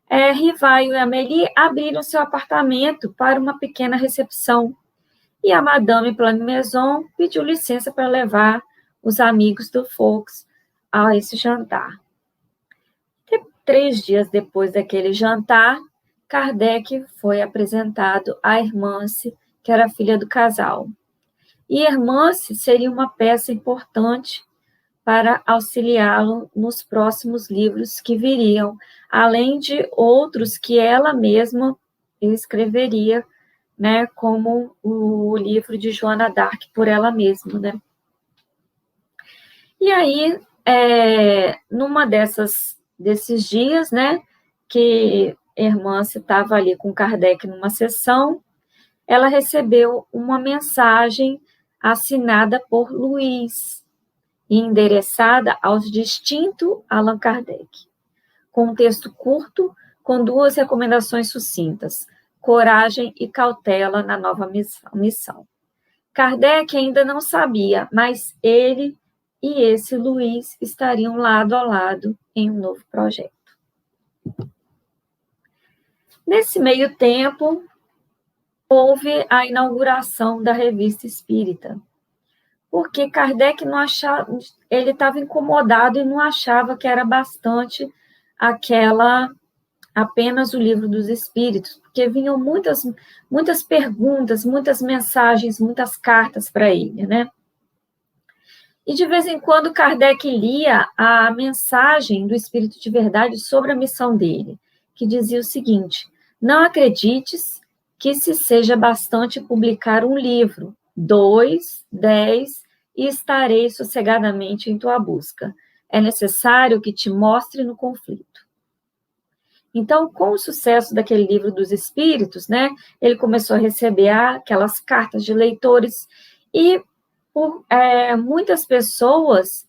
Speaker 1: Rivaio e Amélie abriram seu apartamento para uma pequena recepção, e a Madame Planimaison pediu licença para levar os amigos do Fox a esse jantar. 3 dias depois daquele jantar, Kardec foi apresentado a Hermance, que era filha do casal. E Hermance seria uma peça importante para auxiliá-lo nos próximos livros que viriam, além de outros que ela mesma escreveria, né, como o livro de Joana d'Arc por ela mesma, né? E aí, numa desses dias, né, que Hermance estava ali com Kardec numa sessão, ela recebeu uma mensagem assinada por Luiz e endereçada ao distinto Allan Kardec, com um texto curto, com 2 recomendações sucintas: coragem e cautela na nova missão. Kardec ainda não sabia, mas ele e esse Luiz estariam lado a lado em um novo projeto. Nesse meio tempo, houve a inauguração da Revista Espírita, porque Kardec não achava, ele estava incomodado e não achava que era bastante apenas o Livro dos Espíritos, porque vinham muitas perguntas, muitas mensagens, muitas cartas para ele, né? E de vez em quando Kardec lia a mensagem do Espírito de Verdade sobre a missão dele, que dizia o seguinte: não acredites que se seja bastante publicar um livro, 2, 10, e estarei sossegadamente em tua busca. É necessário que te mostre no conflito. Então, com o sucesso daquele Livro dos Espíritos, né, ele começou a receber aquelas cartas de leitores e por muitas pessoas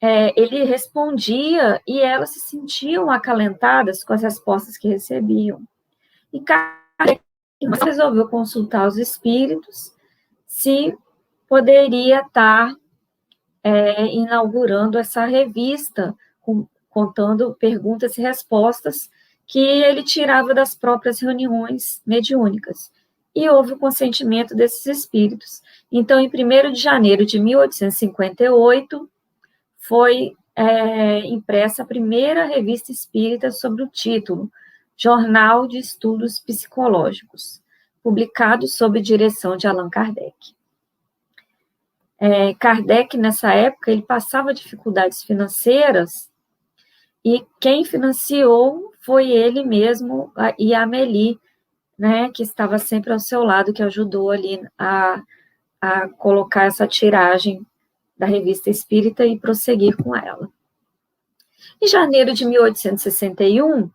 Speaker 1: ele respondia e elas se sentiam acalentadas com as respostas que recebiam. E Kardec resolveu consultar os espíritos se poderia estar inaugurando essa revista, contando perguntas e respostas que ele tirava das próprias reuniões mediúnicas. E houve o consentimento desses espíritos. Então, em 1º de janeiro de 1858, foi impressa a primeira revista espírita sob o título Jornal de Estudos Psicológicos, publicado sob direção de Allan Kardec. Kardec, nessa época, ele passava dificuldades financeiras e quem financiou foi ele mesmo e a Amélie, né, que estava sempre ao seu lado, que ajudou ali a colocar essa tiragem da Revista Espírita e prosseguir com ela. Em janeiro de 1861,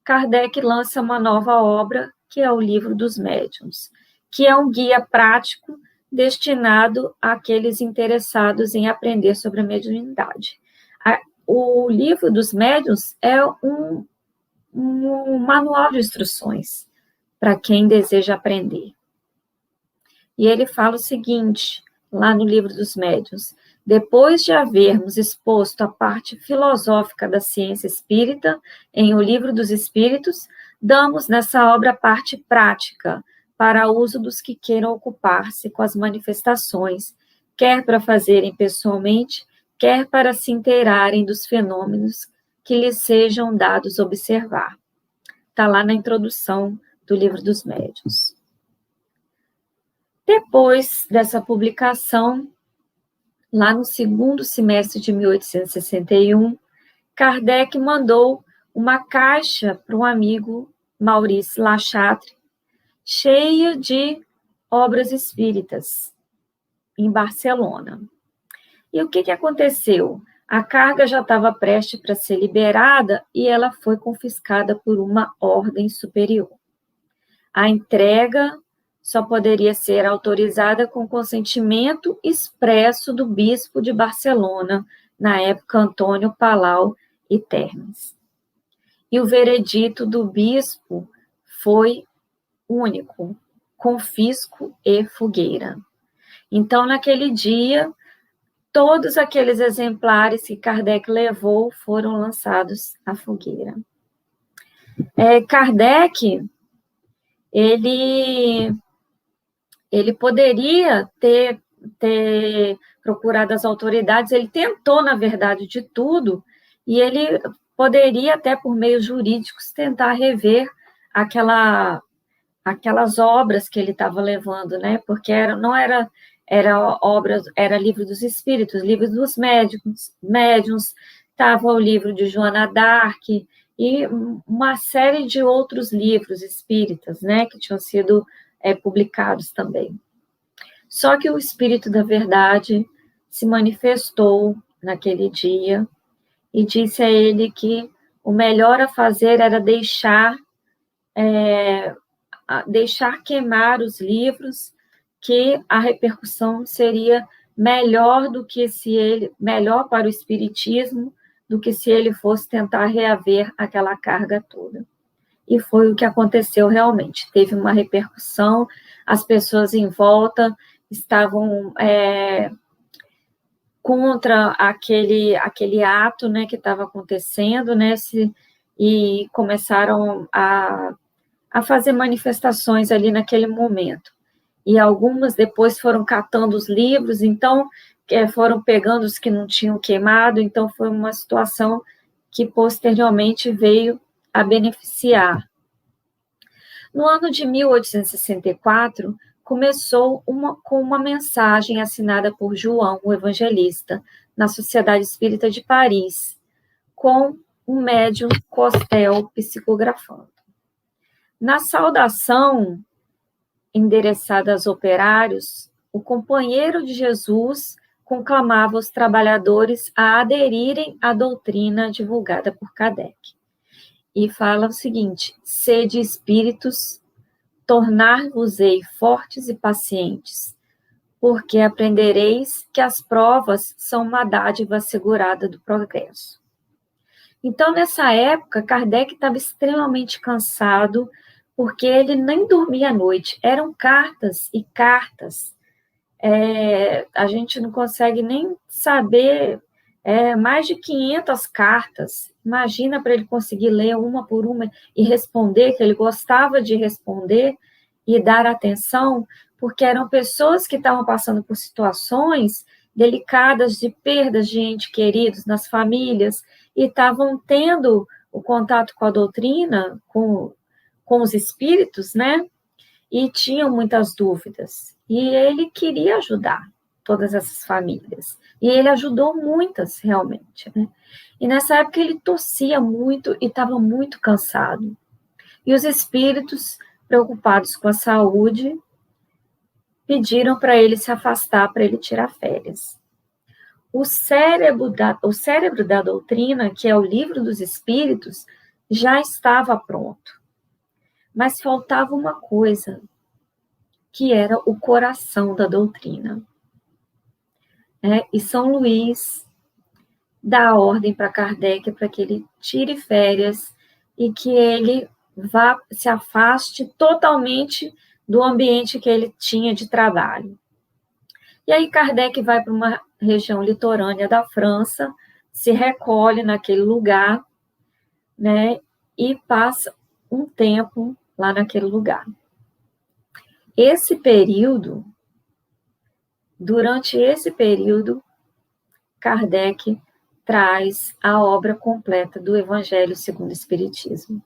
Speaker 1: Kardec lança uma nova obra, que é o Livro dos Médiuns, que é um guia prático destinado àqueles interessados em aprender sobre a mediunidade. O Livro dos Médiuns é um manual de instruções para quem deseja aprender. E ele fala o seguinte, lá no Livro dos Médiuns: depois de havermos exposto a parte filosófica da ciência espírita em O Livro dos Espíritos, damos nessa obra a parte prática, para uso dos que queiram ocupar-se com as manifestações, quer para fazerem pessoalmente, quer para se inteirarem dos fenômenos que lhes sejam dados observar. Está lá na introdução do Livro dos Médiuns. Depois dessa publicação, lá no 2º semestre de 1861, Kardec mandou uma caixa para um amigo, Maurice Lachatre, cheia de obras espíritas, em Barcelona. E o que aconteceu? A carga já estava prestes para ser liberada e ela foi confiscada por uma ordem superior. A entrega só poderia ser autorizada com consentimento expresso do bispo de Barcelona, na época Antônio Palau e Termes. E o veredito do bispo foi único: confisco e fogueira. Então, naquele dia, todos aqueles exemplares que Kardec levou foram lançados à fogueira. Kardec, ele poderia ter procurado as autoridades, ele tentou, na verdade, de tudo, e ele poderia, até por meios jurídicos, tentar rever aquelas obras que ele estava levando, né? Porque não era obras, era livro dos espíritos, livro dos médiuns, estava o livro de Joana d'Arc e uma série de outros livros espíritas, né? Que tinham sido publicados também. Só que o Espírito da Verdade se manifestou naquele dia e disse a ele que o melhor a fazer era deixar queimar os livros, que a repercussão seria melhor para o espiritismo do que se ele fosse tentar reaver aquela carga toda. E foi o que aconteceu realmente. Teve uma repercussão, as pessoas em volta estavam contra aquele ato, né, que estava acontecendo, né, e começaram a fazer manifestações ali naquele momento. E algumas depois foram catando os livros, então foram pegando os que não tinham queimado, então foi uma situação que posteriormente veio a beneficiar. No ano de 1864, começou com uma mensagem assinada por João, o Evangelista, na Sociedade Espírita de Paris, com um médium Costel psicografando. Na saudação endereçada aos operários, o companheiro de Jesus conclamava os trabalhadores a aderirem à doutrina divulgada por Kardec. E fala o seguinte: sede espíritos, tornar-vos-ei fortes e pacientes, porque aprendereis que as provas são uma dádiva assegurada do progresso. Então, nessa época, Kardec estava extremamente cansado, porque ele nem dormia à noite. Eram cartas e cartas. A gente não consegue nem saber, mais de 500 cartas. Imagina para ele conseguir ler uma por uma e responder, que ele gostava de responder e dar atenção, porque eram pessoas que estavam passando por situações delicadas de perdas de entes queridos nas famílias e estavam tendo o contato com a doutrina, com os espíritos, né? E tinham muitas dúvidas. E ele queria ajudar todas essas famílias. E ele ajudou muitas, realmente, né? E nessa época ele tossia muito e estava muito cansado. E os espíritos, preocupados com a saúde, pediram para ele se afastar, para ele tirar férias. O cérebro da doutrina, que é o livro dos espíritos, já estava pronto. Mas faltava uma coisa, que era o coração da doutrina. E São Luís dá ordem para Kardec para que ele tire férias e que ele se afaste totalmente do ambiente que ele tinha de trabalho. E aí Kardec vai para uma região litorânea da França, se recolhe naquele lugar, né, e passa um tempo lá naquele lugar. Durante esse período, Kardec traz a obra completa do Evangelho segundo o Espiritismo.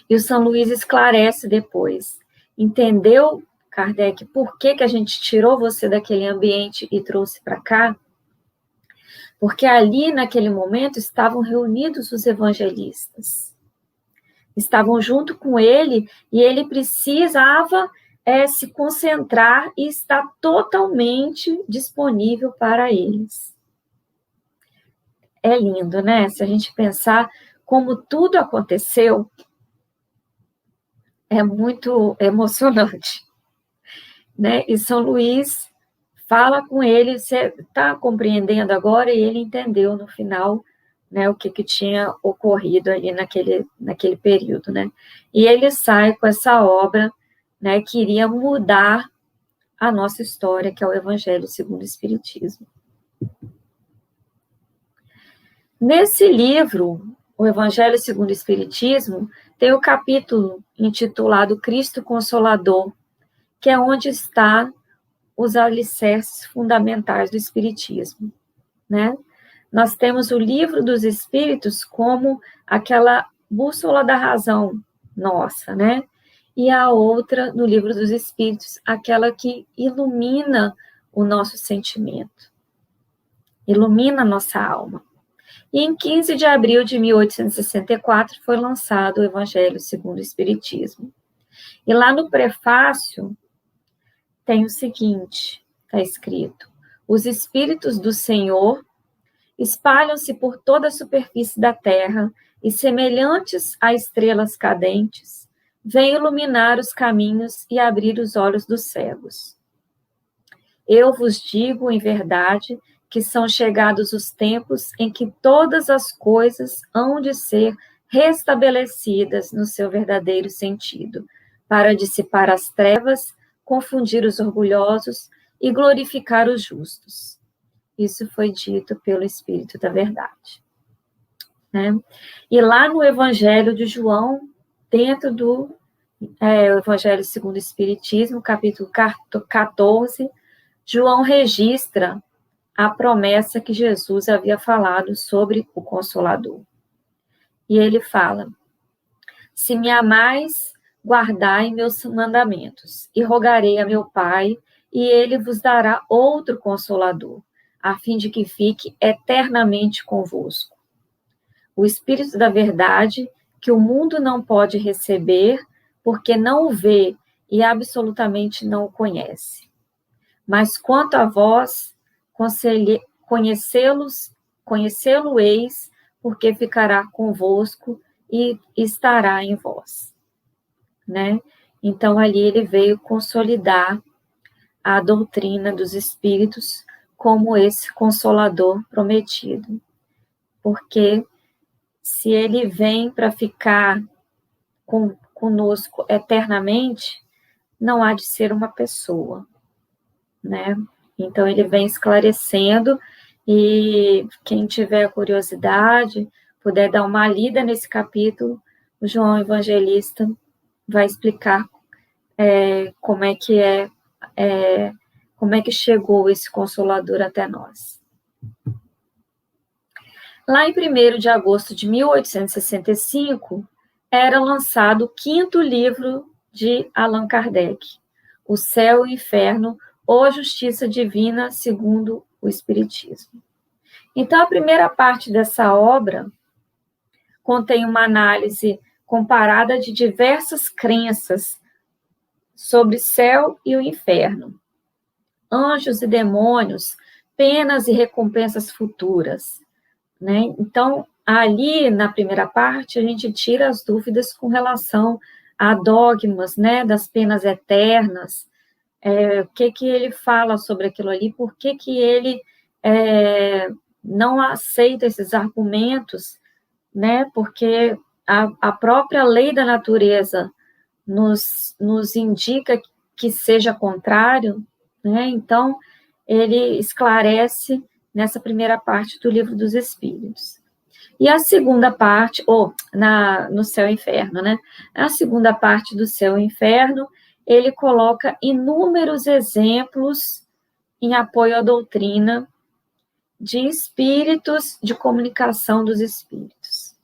Speaker 1: E o São Luís esclarece depois. Entendeu, Kardec, por que a gente tirou você daquele ambiente e trouxe para cá? Porque ali, naquele momento, estavam reunidos os evangelistas. Estavam junto com ele e ele precisava se concentrar e estar totalmente disponível para eles. É lindo, né? Se a gente pensar como tudo aconteceu, é muito emocionante, né? E São Luís fala com ele, você está compreendendo agora? E ele entendeu no final, né, o que tinha ocorrido ali naquele período, né? E ele sai com essa obra, né, que iria mudar a nossa história, que é o Evangelho segundo o Espiritismo. Nesse livro, o Evangelho segundo o Espiritismo, tem o capítulo intitulado Cristo Consolador, que é onde está os alicerces fundamentais do Espiritismo, né? Nós temos o livro dos Espíritos como aquela bússola da razão, nossa, né? E a outra, no Livro dos Espíritos, aquela que ilumina o nosso sentimento, ilumina a nossa alma. E em 15 de abril de 1864 foi lançado o Evangelho segundo o Espiritismo. E lá no prefácio tem o seguinte, está escrito: os Espíritos do Senhor espalham-se por toda a superfície da terra e, semelhantes a estrelas cadentes, vêm iluminar os caminhos e abrir os olhos dos cegos. Eu vos digo, em verdade, que são chegados os tempos em que todas as coisas hão de ser restabelecidas no seu verdadeiro sentido, para dissipar as trevas, confundir os orgulhosos e glorificar os justos. Isso foi dito pelo Espírito da Verdade. Né? E lá no Evangelho de João, dentro do Evangelho segundo o Espiritismo, capítulo 14, João registra a promessa que Jesus havia falado sobre o Consolador. E ele fala: se me amais, guardai meus mandamentos, e rogarei a meu Pai, e ele vos dará outro Consolador, a fim de que fique eternamente convosco. O Espírito da Verdade, que o mundo não pode receber, porque não o vê e absolutamente não o conhece. Mas quanto a vós, conhecê-lo-eis, porque ficará convosco e estará em vós. Né? Então, ali ele veio consolidar a doutrina dos Espíritos como esse Consolador prometido. Porque se ele vem para ficar conosco eternamente, não há de ser uma pessoa, né? Então, ele vem esclarecendo, e quem tiver curiosidade, puder dar uma lida nesse capítulo, o João Evangelista vai explicar como é que chegou esse Consolador até nós. Lá em 1º de agosto de 1865, era lançado o 5º livro de Allan Kardec, O Céu e o Inferno, ou Justiça Divina segundo o Espiritismo. Então, a primeira parte dessa obra contém uma análise comparada de diversas crenças sobre céu e o inferno, anjos e demônios, penas e recompensas futuras, né? Então, ali na primeira parte, a gente tira as dúvidas com relação a dogmas, né, das penas eternas, o que ele fala sobre aquilo ali, por que ele não aceita esses argumentos, né, porque a própria lei da natureza nos indica que seja contrário, né? Então, ele esclarece nessa primeira parte do Livro dos Espíritos. E a segunda parte, no Céu e Inferno, né? A segunda parte do Céu e Inferno, ele coloca inúmeros exemplos em apoio à doutrina de espíritos, de comunicação dos espíritos.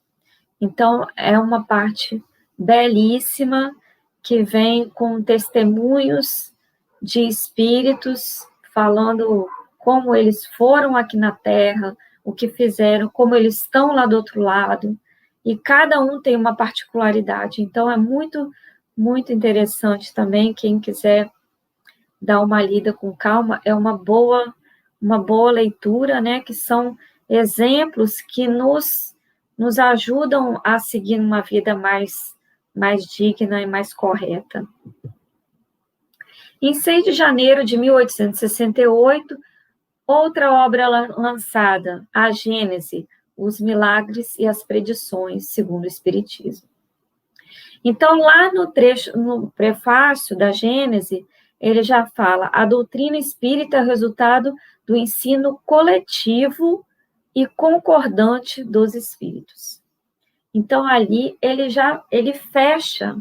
Speaker 1: Então, é uma parte belíssima, que vem com testemunhos de espíritos falando como eles foram aqui na Terra, o que fizeram, como eles estão lá do outro lado, e cada um tem uma particularidade. Então, é muito, muito interessante também, quem quiser dar uma lida com calma, é uma boa leitura, né, que são exemplos que nos ajudam a seguir uma vida mais digna e mais correta. Em 6 de janeiro de 1868, outra obra lançada, a Gênese, os milagres e as predições, segundo o Espiritismo. Então, lá no prefácio da Gênese, ele já fala: a doutrina espírita é resultado do ensino coletivo e concordante dos espíritos. Então, ali, ele fecha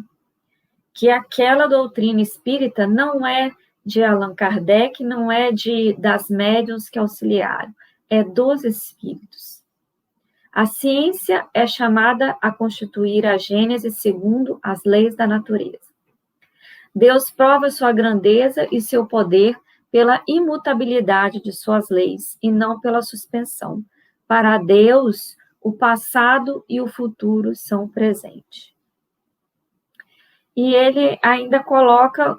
Speaker 1: que aquela doutrina espírita não é de Allan Kardec, não é das médiuns que auxiliaram, é dos espíritos. A ciência é chamada a constituir a Gênese segundo as leis da natureza. Deus prova sua grandeza e seu poder pela imutabilidade de suas leis e não pela suspensão. Para Deus, o passado e o futuro são o presente. E ele ainda coloca,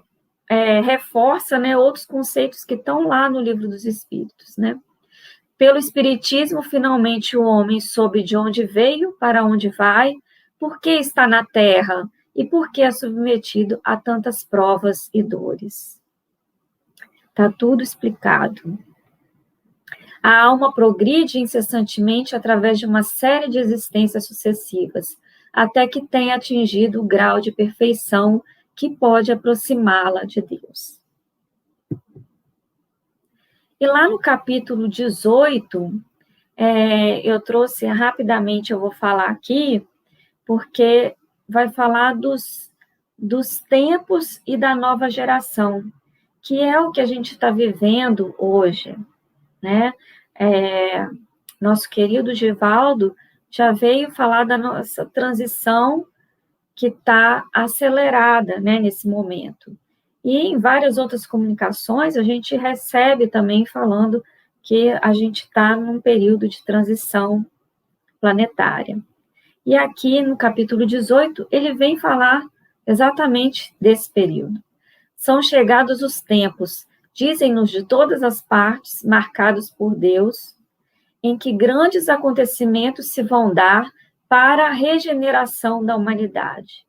Speaker 1: reforça, né, outros conceitos que estão lá no Livro dos Espíritos, né? Pelo Espiritismo, finalmente o homem soube de onde veio, para onde vai, por que está na Terra e por que é submetido a tantas provas e dores. Está tudo explicado. A alma progride incessantemente através de uma série de existências sucessivas, até que tenha atingido o grau de perfeição que pode aproximá-la de Deus. E lá no capítulo 18, eu trouxe rapidamente, eu vou falar aqui, porque vai falar dos tempos e da nova geração, que é o que a gente está vivendo hoje, né? Nosso querido Givaldo já veio falar da nossa transição que está acelerada, né, nesse momento. E em várias outras comunicações, a gente recebe também falando que a gente está num período de transição planetária. E aqui, no capítulo 18, ele vem falar exatamente desse período. São chegados os tempos, dizem-nos de todas as partes, marcados por Deus, em que grandes acontecimentos se vão dar para a regeneração da humanidade.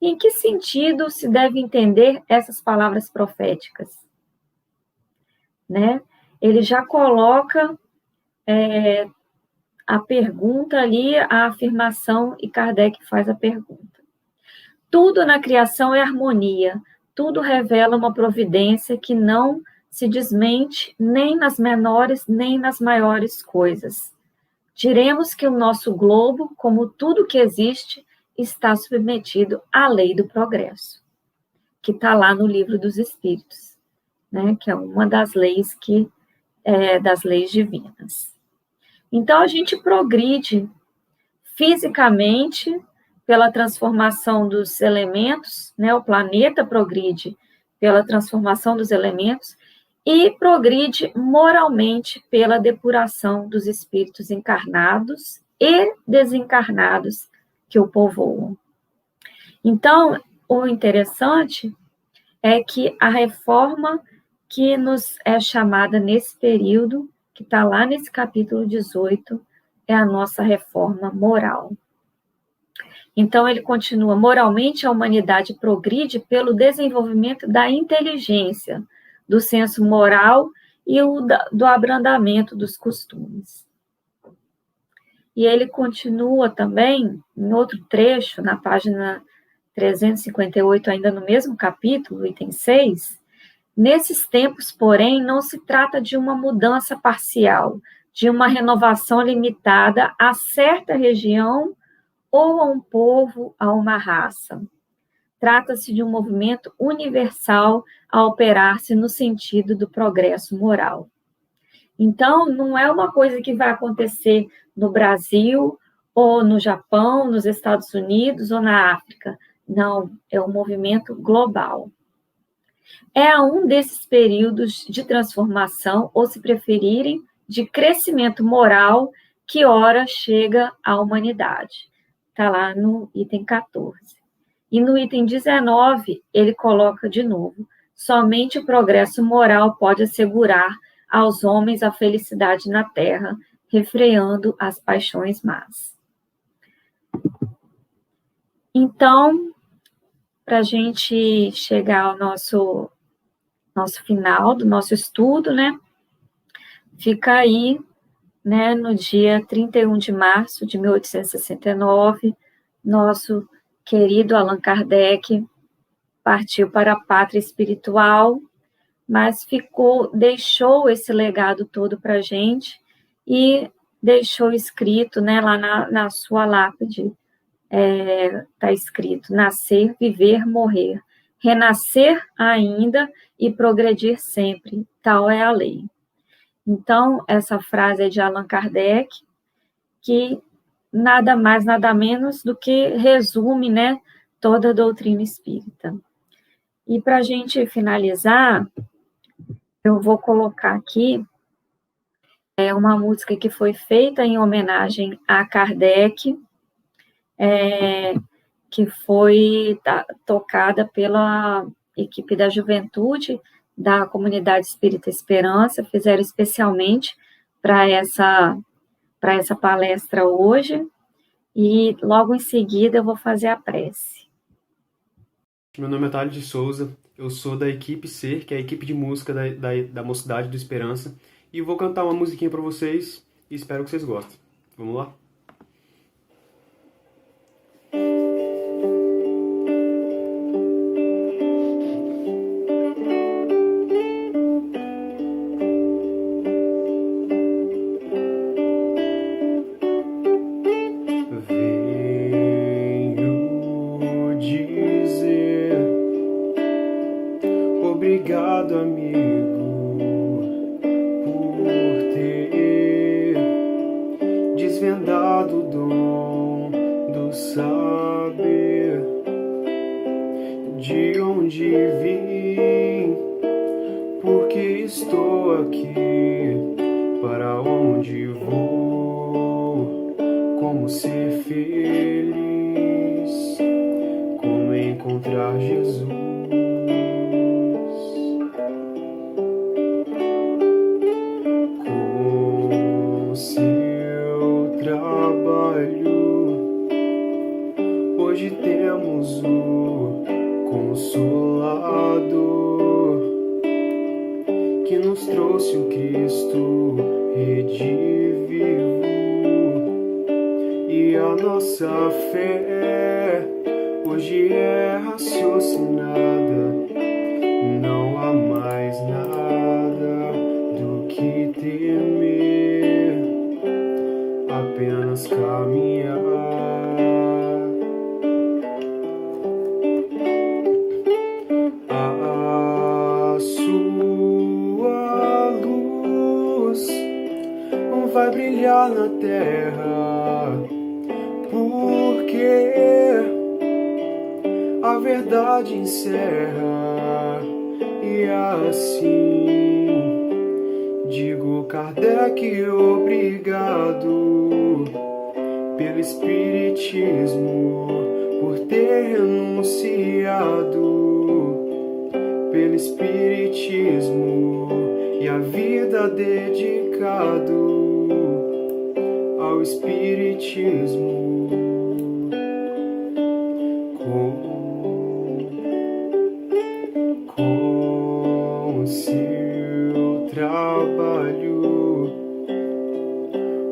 Speaker 1: Em que sentido se deve entender essas palavras proféticas? Né? Ele já coloca a pergunta ali, a afirmação, e Kardec faz a pergunta. Tudo na criação é harmonia, tudo revela uma providência que não se desmente nem nas menores nem nas maiores coisas. Diremos que o nosso globo, como tudo que existe, está submetido à lei do progresso, que está lá no Livro dos Espíritos, né, que é uma das leis das leis divinas. Então, a gente progride fisicamente pela transformação dos elementos, né, o planeta progride pela transformação dos elementos e progride moralmente pela depuração dos espíritos encarnados e desencarnados que o povoam. Então, o interessante é que a reforma que nos é chamada nesse período, que está lá nesse capítulo 18, é a nossa reforma moral. Então, ele continua, moralmente a humanidade progride pelo desenvolvimento da inteligência, do senso moral e do abrandamento dos costumes. E ele continua também, em outro trecho, na página 358, ainda no mesmo capítulo, item 6, nesses tempos, porém, não se trata de uma mudança parcial, de uma renovação limitada a certa região ou a um povo, a uma raça. Trata-se de um movimento universal a operar-se no sentido do progresso moral. Então, não é uma coisa que vai acontecer no Brasil, ou no Japão, nos Estados Unidos, ou na África. Não, é um movimento global. É um desses períodos de transformação, ou se preferirem, de crescimento moral, que ora chega à humanidade. Está lá no item 14. E no item 19, ele coloca de novo, somente o progresso moral pode assegurar aos homens a felicidade na terra, refreando as paixões más. Então, para a gente chegar ao nosso final do nosso estudo, né? Fica aí, né, no dia 31 de março de 1869, nosso querido Allan Kardec partiu para a pátria espiritual, mas deixou esse legado todo para a gente e deixou escrito, né, lá na sua lápide, está escrito, nascer, viver, morrer, renascer ainda e progredir sempre, tal é a lei. Então, essa frase é de Allan Kardec, que nada mais, nada menos do que resume, né, toda a doutrina espírita. E para a gente finalizar, eu vou colocar aqui uma música que foi feita em homenagem a Kardec, que foi tocada pela equipe da juventude da Comunidade Espírita Esperança, fizeram especialmente para essa palestra hoje, e logo em seguida eu vou fazer a prece.
Speaker 2: Meu nome é Thales de Souza, eu sou da equipe SER, que é a equipe de música da Mocidade do Esperança, e vou cantar uma musiquinha para vocês e espero que vocês gostem. Vamos lá? Venho dizer obrigado, amigo, por ter desvendado o dom do saber, de onde vim, porque estou aqui, para onde vou, como ser feliz, como encontrar Jesus. Com seu trabalho, hoje temos o Consolador, que nos trouxe o Cristo redivivo, e a nossa fé hoje é raciocinada. Não há mais nada do que temer, apenas caminhar. A sua luz vai brilhar na terra, porque a verdade encerra, e assim digo, Kardec, obrigado pelo Espiritismo, por ter renunciado, pelo Espiritismo e a vida dedicado ao Espiritismo. Com seu trabalho,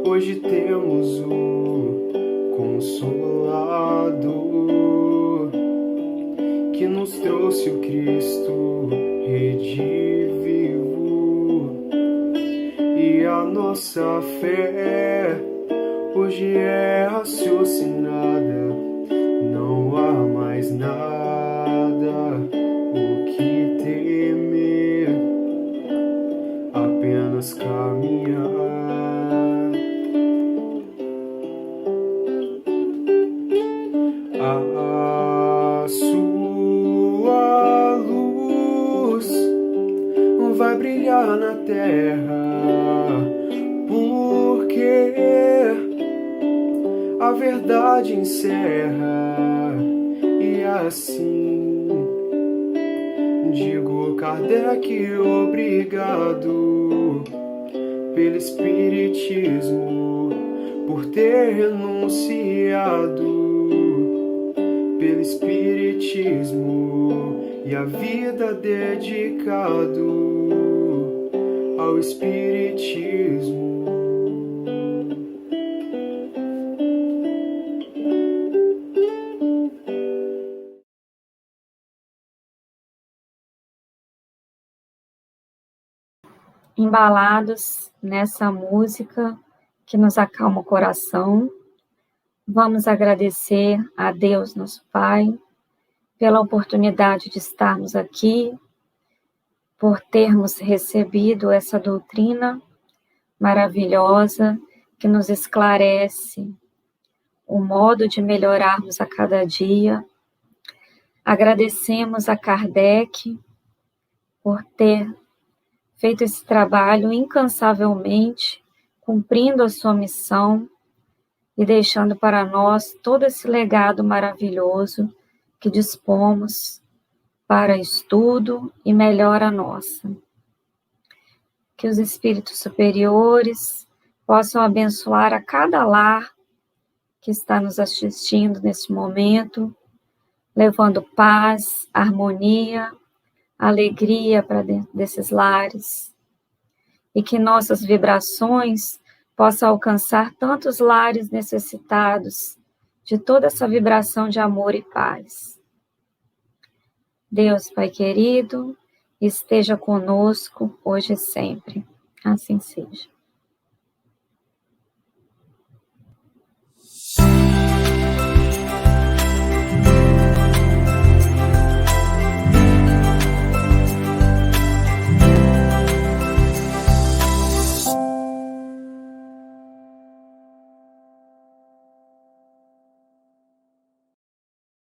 Speaker 2: hoje temos o Consolador, que nos trouxe o Cristo redivivo, e a nossa fé hoje é raciocinada. Não há mais nada o que temer, apenas caminhar. A sua luz vai brilhar na terra, porque a verdade encerra, e assim digo, Kardec, obrigado pelo Espiritismo, por ter renunciado, pelo Espiritismo e a vida dedicado ao Espiritismo.
Speaker 1: Embalados nessa música que nos acalma o coração, vamos agradecer a Deus, nosso Pai, pela oportunidade de estarmos aqui, por termos recebido essa doutrina maravilhosa que nos esclarece o modo de melhorarmos a cada dia. Agradecemos a Kardec por ter feito esse trabalho incansavelmente, cumprindo a sua missão e deixando para nós todo esse legado maravilhoso que dispomos para estudo e melhora nossa. Que os espíritos superiores possam abençoar a cada lar que está nos assistindo neste momento, levando paz, harmonia, alegria para dentro desses lares, e que nossas vibrações possam alcançar tantos lares necessitados de toda essa vibração de amor e paz. Deus, Pai querido, esteja conosco hoje e sempre. Assim seja.